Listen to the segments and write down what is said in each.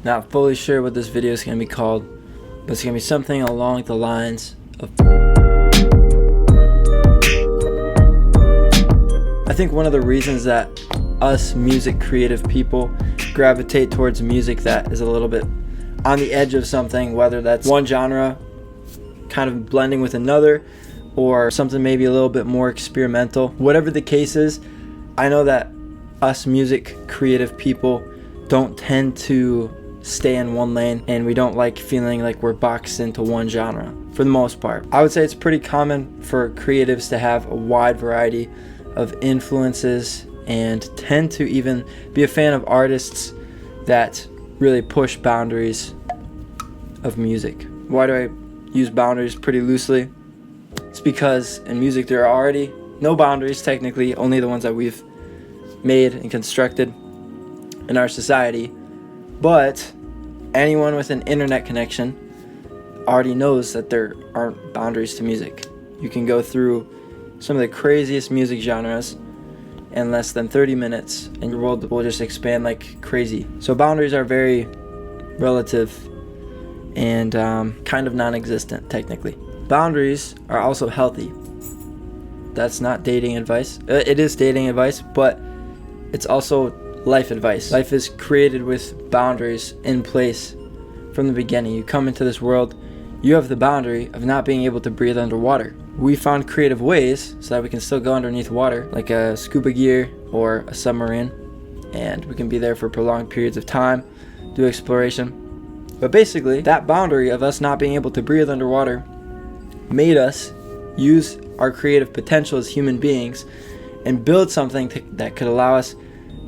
Not fully sure what this video is going to be called, but it's going to be something along the lines of... I think one of the reasons that us music creative people gravitate towards music that is a little bit on the edge of something, whether that's one genre kind of blending with another or something maybe a little bit more experimental. Whatever the case is, I know that us music creative people don't tend to stay in one lane, and we don't like feeling like we're boxed into one genre for the most part. I would say it's pretty common for creatives to have a wide variety of influences and tend to even be a fan of artists that really push boundaries of music. Why do I use boundaries pretty loosely? It's because in music there are already no boundaries technically, only the ones that we've made and constructed in our society. But anyone with an internet connection already knows that there aren't boundaries to music. You can go through some of the craziest music genres in less than 30 minutes and your world will just expand like crazy. So boundaries are very relative and kind of non-existent technically. Boundaries are also healthy. That's not dating advice. It is dating advice, but it's also life advice. Life is created with boundaries in place from the beginning. You come into this world, you have the boundary of not being able to breathe underwater. We found creative ways so that we can still go underneath water, like a scuba gear or a submarine, and we can be there for prolonged periods of time, do exploration. But basically, that boundary of us not being able to breathe underwater made us use our creative potential as human beings and build something that could allow us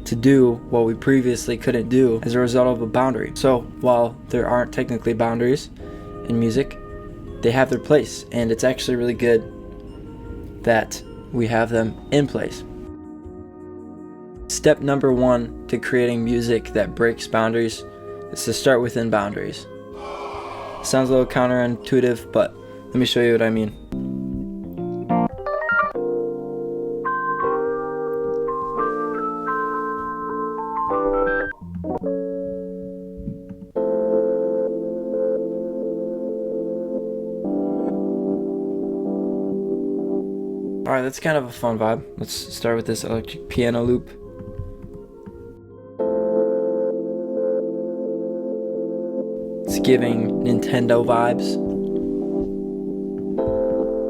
to do what we previously couldn't do as a result of a boundary. So while there aren't technically boundaries in music, they have their place, and it's actually really good that we have them in place. Step number one to creating music that breaks boundaries is to start within boundaries. Sounds a little counterintuitive, but let me show you what I mean. Alright, that's kind of a fun vibe. Let's start with this electric piano loop. It's giving Nintendo vibes.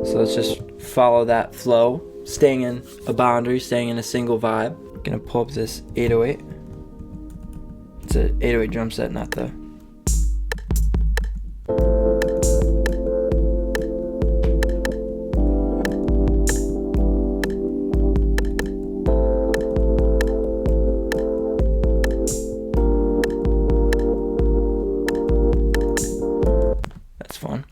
So let's just follow that flow, staying in a boundary, staying in a single vibe. I'm gonna pull up this 808. It's an 808 drum set, not the... That's fun.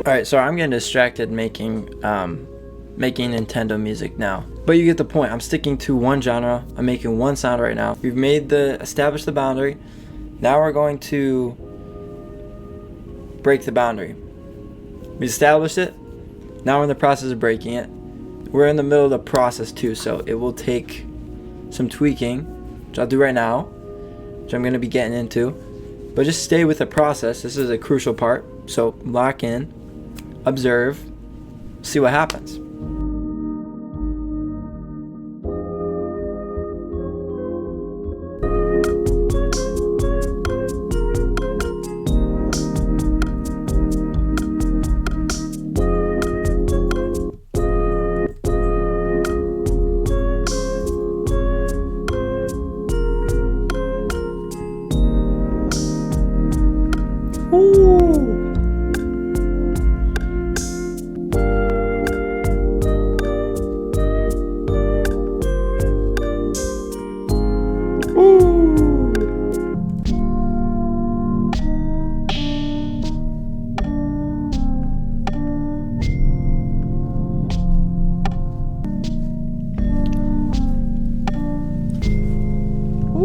Alright, so I'm getting distracted making Nintendo music now. But you get the point. I'm sticking to one genre. I'm making one sound right now. We've established the boundary. Now we're going to break the boundary. We established it. Now we're in the process of breaking it. We're in the middle of the process too, so it will take some tweaking, which I'll do right now, which I'm going to be getting into. But just stay with the process. This is a crucial part. So lock in, observe, see what happens.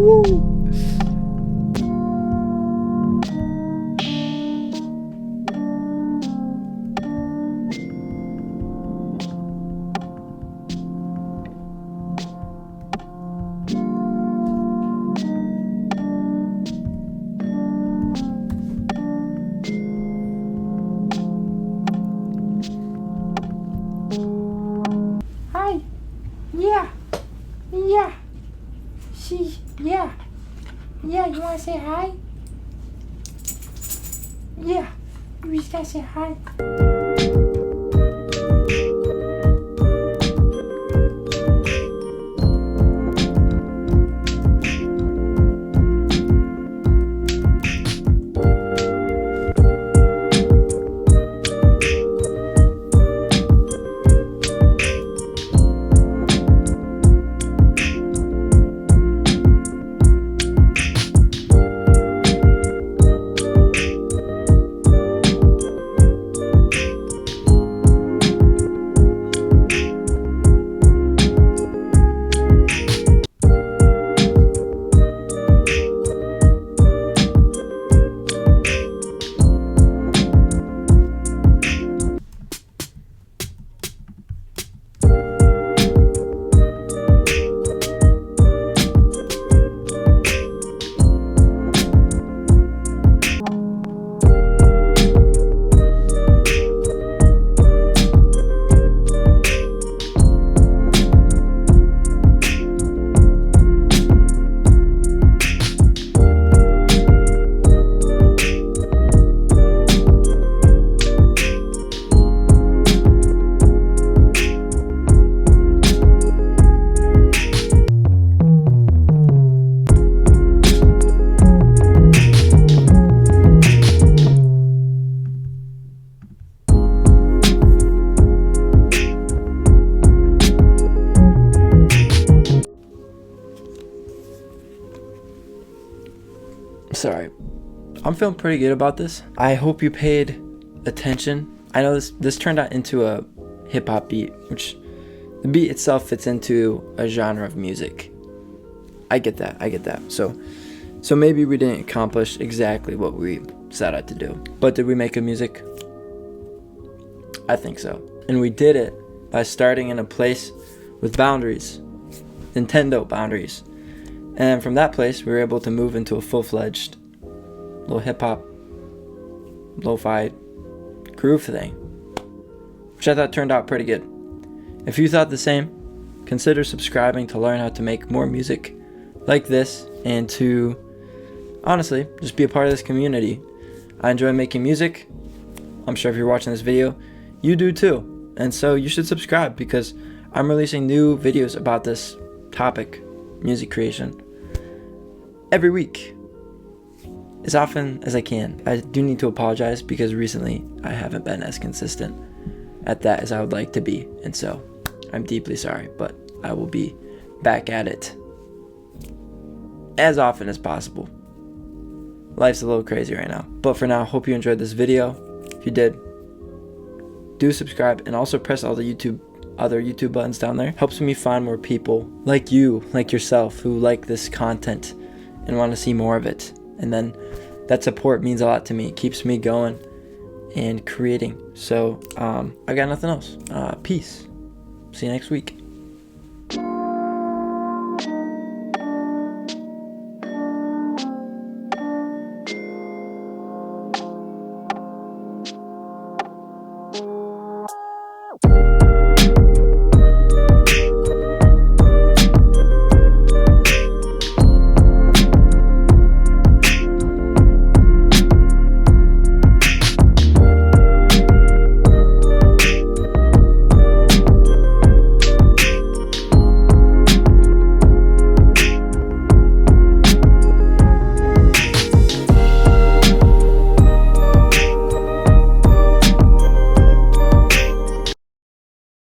Woo! Hi. Yeah. Yeah. Yeah. Yeah, you wanna say hi? Yeah. You just gotta say hi. Sorry. I'm feeling pretty good about this. I hope you paid attention. I know this turned out into a hip hop beat, which the beat itself fits into a genre of music. I get that. So maybe we didn't accomplish exactly what we set out to do. But did we make a music? I think so. And we did it by starting in a place with boundaries. Nintendo boundaries. And from that place, we were able to move into a full-fledged little hip-hop, lo-fi groove thing, which I thought turned out pretty good. If you thought the same, consider subscribing to learn how to make more music like this and to, honestly, just be a part of this community. I enjoy making music. I'm sure if you're watching this video, you do too. And so you should subscribe because I'm releasing new videos about this topic, music creation, every week, as often as I can. I do need to apologize because recently I haven't been as consistent at that as I would like to be, and so I'm deeply sorry, but I will be back at it as often as possible. Life's a little crazy right now, but for now, hope you enjoyed this video. If you did, do subscribe and also press all the other YouTube buttons down there. Helps me find more people like you, like yourself, who like this content and want to see more of it. And then that support means a lot to me. It keeps me going and creating. So I got nothing else. Peace. See you next week.